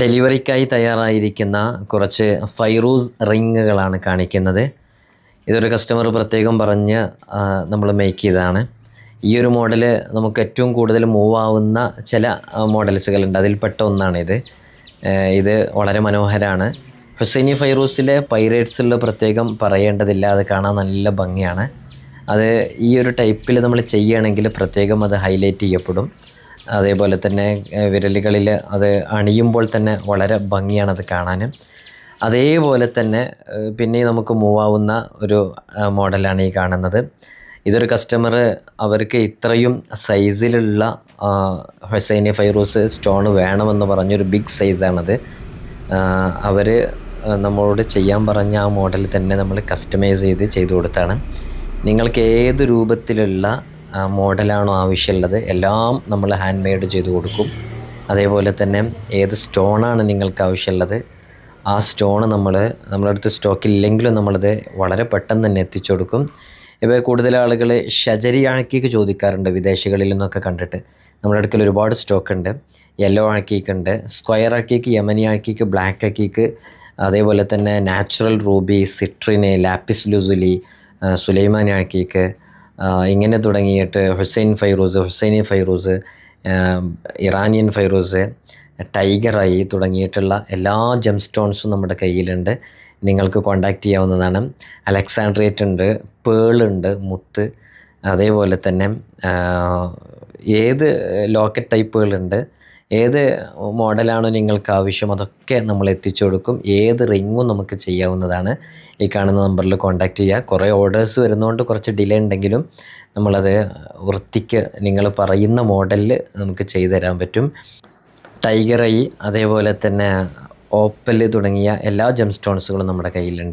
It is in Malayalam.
ഡെലിവറിക്കായി തയ്യാറായിരിക്കുന്ന കുറച്ച് ഫൈറൂസ് റിങ്ങുകളാണ് കാണിക്കുന്നത്. ഇതൊരു കസ്റ്റമർ പ്രത്യേകം പറഞ്ഞ് നമ്മൾ മേക്ക് ചെയ്തതാണ്. ഈ ഒരു മോഡൽ നമുക്ക് ഏറ്റവും കൂടുതൽ മൂവ് ആവുന്ന ചില മോഡൽസുകളുണ്ട്, അതിൽപ്പെട്ട ഒന്നാണിത്. ഇത് വളരെ മനോഹരമാണ്. ഹുസൈനി ഫൈറൂസിലെ പൈറേറ്റ്സുള്ള പ്രത്യേകം പറയേണ്ടതില്ല, അത് കാണാൻ നല്ല ഭംഗിയാണ്. അത് ഈ ഒരു ടൈപ്പിൽ നമ്മൾ ചെയ്യുകയാണെങ്കിൽ പ്രത്യേകം അത് ഹൈലൈറ്റ് ചെയ്യപ്പെടും. അതേപോലെ തന്നെ വിരലുകളിൽ അത് അണിയുമ്പോൾ തന്നെ വളരെ ഭംഗിയാണത് കാണാനും. അതേപോലെ തന്നെ പിന്നെ നമുക്ക് മൂവാവുന്ന ഒരു മോഡലാണ് ഈ കാണുന്നത്. ഇതൊരു കസ്റ്റമർ അവർക്ക് ഇത്രയും സൈസിലുള്ള ഹുസൈനി ഫൈറൂസ് സ്റ്റോൺ വേണമെന്ന് പറഞ്ഞൊരു ബിഗ് സൈസാണത്. അവർ നമ്മളോട് ചെയ്യാൻ പറഞ്ഞ ആ മോഡൽ തന്നെ നമ്മൾ കസ്റ്റമൈസ് ചെയ്ത് കൊടുത്താണ്. നിങ്ങൾക്ക് ഏത് രൂപത്തിലുള്ള മോഡലാണോ ആവശ്യമുള്ളത് എല്ലാം നമ്മൾ ഹാൻഡ് മെയ്ഡ് ചെയ്ത് കൊടുക്കും. അതേപോലെ തന്നെ ഏത് സ്റ്റോണാണ് നിങ്ങൾക്ക് ആവശ്യമുള്ളത് ആ സ്റ്റോൺ നമ്മുടെ അടുത്ത് സ്റ്റോക്കില്ലെങ്കിലും നമ്മളത് വളരെ പെട്ടെന്ന് തന്നെ എത്തിച്ചു കൊടുക്കും. ഇപ്പോൾ കൂടുതൽ ആളുകൾ ഷജരി ആക്കിക്ക് ചോദിക്കാറുണ്ട്, വിദേശകളിൽ നിന്നൊക്കെ കണ്ടിട്ട്. നമ്മുടെ അടുക്കൽ ഒരുപാട് സ്റ്റോക്ക് ഉണ്ട്. യെല്ലോ ആക്കിക്ക് ഉണ്ട്, സ്ക്വയർ ആക്കിക്ക്, യമനി ആക്കിക്ക്, ബ്ലാക്ക് ആക്കിക്ക്, അതേപോലെ തന്നെ നാച്ചുറൽ റൂബി, സിട്രിന്, ലാപ്പിസ് ലുസുലി, സുലൈമാനി ആക്കിക്ക്, ഇങ്ങനെ തുടങ്ങിയിട്ട് ഹുസൈനി ഫൈറൂസ്, ഇറാനിയൻ ഫൈറൂസ്, ടൈഗറായി തുടങ്ങിയിട്ടുള്ള എല്ലാ ജെം സ്റ്റോൺസും നമ്മുടെ കയ്യിലുണ്ട്. നിങ്ങൾക്ക് കോൺടാക്റ്റ് ചെയ്യാവുന്നതാണ്. അലക്സാൻഡ്രേറ്റ് ഉണ്ട്, പേളുണ്ട്, മുത്ത്, അതേപോലെ തന്നെ ഏത് ലോക്കറ്റ് ടൈപ്പുകളുണ്ട്, ഏത് മോഡലാണോ നിങ്ങൾക്ക് ആവശ്യം അതൊക്കെ നമ്മൾ എത്തിച്ചു കൊടുക്കും. ഏത് റിങ്ങും നമുക്ക് ചെയ്യാവുന്നതാണ്. ഈ കാണുന്ന നമ്പറിൽ കോൺടാക്റ്റ് ചെയ്യുക. കുറേ ഓർഡേഴ്സ് വരുന്നതുകൊണ്ട് കുറച്ച് ഡിലേ ഉണ്ടെങ്കിലും നമ്മളത് വൃത്തിക്ക് നിങ്ങൾ പറയുന്ന മോഡലിൽ നമുക്ക് ചെയ്തു തരാൻ പറ്റും. ടൈഗർ ഐ, അതേപോലെ തന്നെ ഓപ്പൽ തുടങ്ങിയ എല്ലാ ജെം സ്റ്റോൺസുകളും നമ്മുടെ കയ്യിലുണ്ട്.